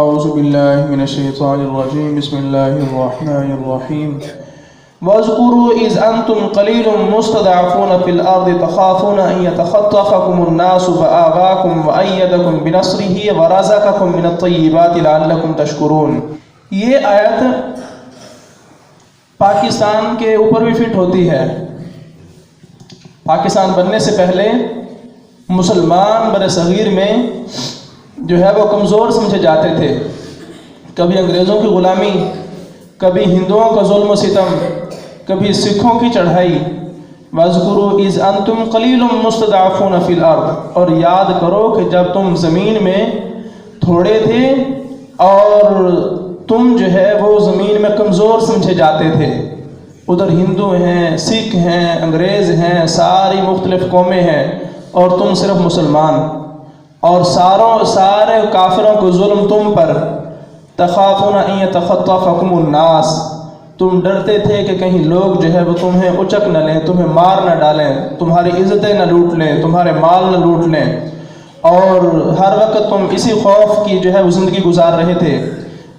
اعوذ باللہ من الشیطان الرجیم بسم اللہ الرحمن الرحیم وَاذْكُرُوا إِذْ أَنْتُمْ قَلِيلٌ مُسْتَضْعَفُونَ فِي الْأَرْضِ تَخَافُونَ أَنْ يَتَخَطَّفَكُمُ النَّاسُ فَآوَاكُمْ وَأَيَّدَكُمْ بِنَصْرِهِ وَرَزَقَكُمْ مِنَ الطَّيِّبَاتِ لَعَلَّكُمْ تَشْكُرُونَ۔ یہ آیت پاکستان کے اوپر بھی فٹ ہوتی ہے۔ پاکستان بننے سے پہلے مسلمان بر صغیر میں جو ہے وہ کمزور سمجھے جاتے تھے، کبھی انگریزوں کی غلامی، کبھی ہندوؤں کا ظلم و ستم، کبھی سکھوں کی چڑھائی۔ وَاذْكُرُوا إِذْ أَنْتُمْ قَلِيلٌ مُسْتَضْعَفُونَ فِي الْأَرْضِ، اور یاد کرو کہ جب تم زمین میں تھوڑے تھے اور تم جو ہے وہ زمین میں کمزور سمجھے جاتے تھے۔ ادھر ہندو ہیں، سکھ ہیں، انگریز ہیں، ساری مختلف قومیں ہیں اور تم صرف مسلمان، اور سارے کافروں کو ظلم تم پر۔ تخافون ان یتخطفکم الناس، تم ڈرتے تھے کہ کہیں لوگ جو ہے وہ تمہیں اچک نہ لیں، تمہیں مار نہ ڈالیں، تمہاری عزتیں نہ لوٹ لیں، تمہارے مال نہ لوٹ لیں، اور ہر وقت تم اسی خوف کی جو ہے وہ زندگی گزار رہے تھے۔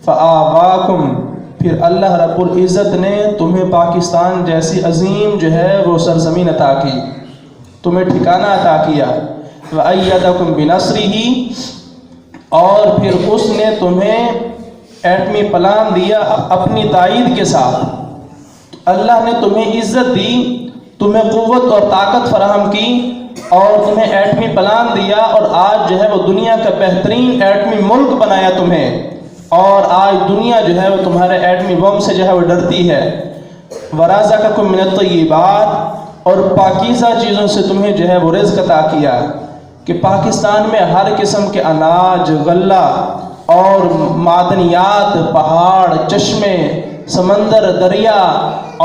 فآواکم، پھر اللہ رب العزت نے تمہیں پاکستان جیسی عظیم جو ہے وہ سرزمین عطا کی، تمہیں ٹھکانہ عطا کیا۔ وَأَيَّدَكُمْ بِنَصْرِهِ، اور پھر اس نے تمہیں ایٹمی پلان دیا اپنی تائید کے ساتھ۔ اللہ نے تمہیں عزت دی، تمہیں قوت اور طاقت فراہم کی اور تمہیں ایٹمی پلان دیا، اور آج جو ہے وہ دنیا کا بہترین ایٹمی ملک بنایا تمہیں، اور آج دنیا جو ہے وہ تمہارے ایٹمی بم سے جو ہے وہ ڈرتی ہے۔ وَرَزَقَكُم مِّنَ الطَّيِّبَاتِ، اور پاکیزہ چیزوں سے تمہیں جو ہے وہ رزق عطا کیا، کہ پاکستان میں ہر قسم کے اناج، غلہ اور معدنیات، پہاڑ، چشمے، سمندر، دریا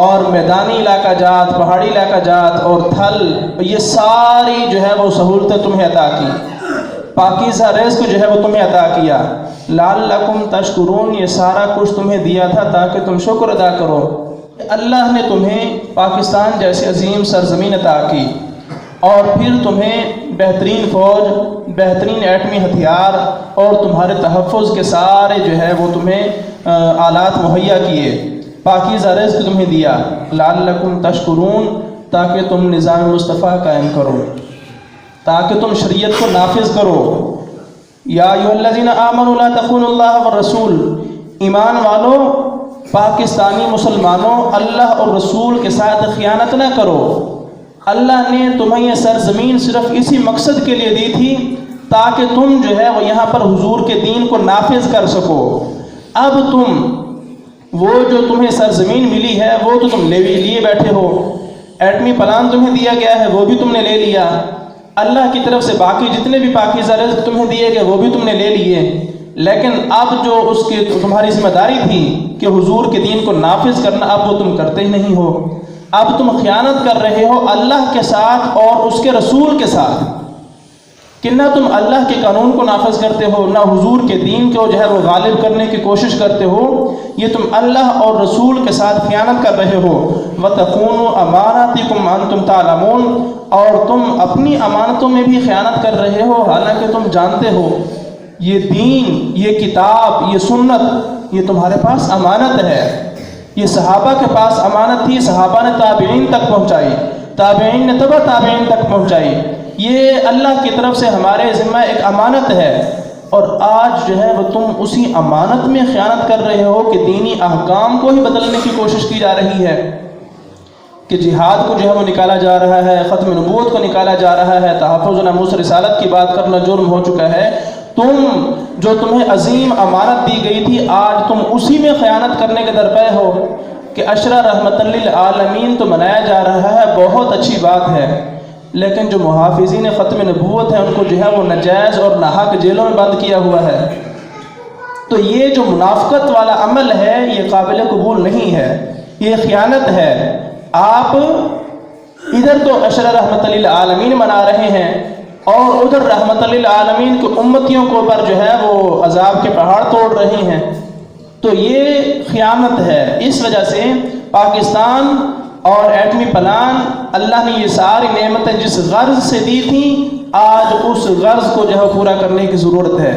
اور میدانی علاقہ جات، پہاڑی علاقہ جات اور تھل، یہ ساری جو ہے وہ سہولتیں تمہیں عطا کی، پاکیزہ رزق جو ہے وہ تمہیں عطا کیا۔ لعلکم تشکرون، یہ سارا کچھ تمہیں دیا تھا تاکہ تم شکر ادا کرو۔ اللہ نے تمہیں پاکستان جیسی عظیم سرزمین عطا کی، اور پھر تمہیں بہترین فوج، بہترین ایٹمی ہتھیار اور تمہارے تحفظ کے سارے جو ہے وہ تمہیں آلات مہیا کیے، پاکیزہ رزق تمہیں دیا۔ لعلکم تشکرون، تاکہ تم نظام مصطفیٰ قائم کرو، تاکہ تم شریعت کو نافذ کرو۔ یا ایھا الذین آمنوا لا تخونوا اللہ والرسول، ایمان والو پاکستانی مسلمانوں اللہ اور رسول کے ساتھ خیانت نہ کرو۔ اللہ نے تمہیں یہ سرزمین صرف اسی مقصد کے لیے دی تھی تاکہ تم جو ہے وہ یہاں پر حضور کے دین کو نافذ کر سکو۔ اب تم وہ جو تمہیں سرزمین ملی ہے وہ تو تم لیے بیٹھے ہو، ایٹمی پلان تمہیں دیا گیا ہے وہ بھی تم نے لے لیا، اللہ کی طرف سے باقی جتنے بھی پاکیزہ رزق تمہیں دیے گئے وہ بھی تم نے لے لیے، لیکن اب جو اس کی تمہاری ذمہ داری تھی کہ حضور کے دین کو نافذ کرنا، اب وہ تم کرتے ہی نہیں ہو۔ اب تم خیانت کر رہے ہو اللہ کے ساتھ اور اس کے رسول کے ساتھ، کہ نہ تم اللہ کے قانون کو نافذ کرتے ہو، نہ حضور کے دین کو جو ہے وہ غالب کرنے کی کوشش کرتے ہو، یہ تم اللہ اور رسول کے ساتھ خیانت کر رہے ہو۔ وَتَخُونُوا أَمَانَاتِكُمْ وَأَنْتُمْ تَعْلَمُونَ، اور تم اپنی امانتوں میں بھی خیانت کر رہے ہو حالانکہ تم جانتے ہو یہ دین، یہ کتاب، یہ سنت، یہ تمہارے پاس امانت ہے، یہ صحابہ کے پاس امانت تھی، صحابہ نے تابعین تک پہنچائی، تابعین نے تبع تابعین تک پہنچائی، یہ اللہ کی طرف سے ہمارے ذمہ ایک امانت ہے، اور آج جو ہے وہ تم اسی امانت میں خیانت کر رہے ہو کہ دینی احکام کو ہی بدلنے کی کوشش کی جا رہی ہے، کہ جہاد کو جو ہے وہ نکالا جا رہا ہے، ختم نبوت کو نکالا جا رہا ہے، تحفظ ناموس رسالت کی بات کرنا جرم ہو چکا ہے۔ تمہیں عظیم امانت دی گئی تھی، آج تم اسی میں خیانت کرنے کے درپے ہو، کہ عشرہ رحمت للعالمین تو منایا جا رہا ہے، بہت اچھی بات ہے، لیکن جو محافظین ختم نبوت ہیں ان کو جو ہے وہ ناجائز اور ناحق جیلوں میں بند کیا ہوا ہے۔ تو یہ جو منافقت والا عمل ہے یہ قابل قبول نہیں ہے، یہ خیانت ہے۔ آپ ادھر تو عشرہ رحمت للعالمین منا رہے ہیں اور ادھر رحمت للعالمین کی امتیوں کو پر جو ہے وہ عذاب کے پہاڑ توڑ رہے ہیں، تو یہ خیانت ہے۔ اس وجہ سے پاکستان اور ایٹمی پلان، اللہ نے یہ ساری نعمتیں جس غرض سے دی تھیں، آج اس غرض کو جو ہے پورا کرنے کی ضرورت ہے۔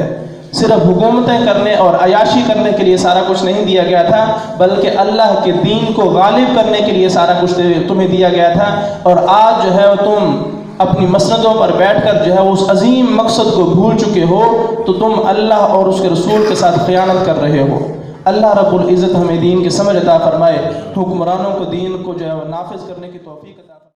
صرف حکومتیں کرنے اور عیاشی کرنے کے لیے سارا کچھ نہیں دیا گیا تھا، بلکہ اللہ کے دین کو غالب کرنے کے لیے سارا کچھ تمہیں دیا گیا تھا۔ اور آج جو ہے تم اپنی مسندوں پر بیٹھ کر جو ہے اس عظیم مقصد کو بھول چکے ہو، تو تم اللہ اور اس کے رسول کے ساتھ خیانت کر رہے ہو۔ اللہ رب العزت ہمیں دین کی سمجھ عطا فرمائے، حکمرانوں کو دین کو جو ہے وہ نافذ کرنے کی توفیق عطا فرمائے۔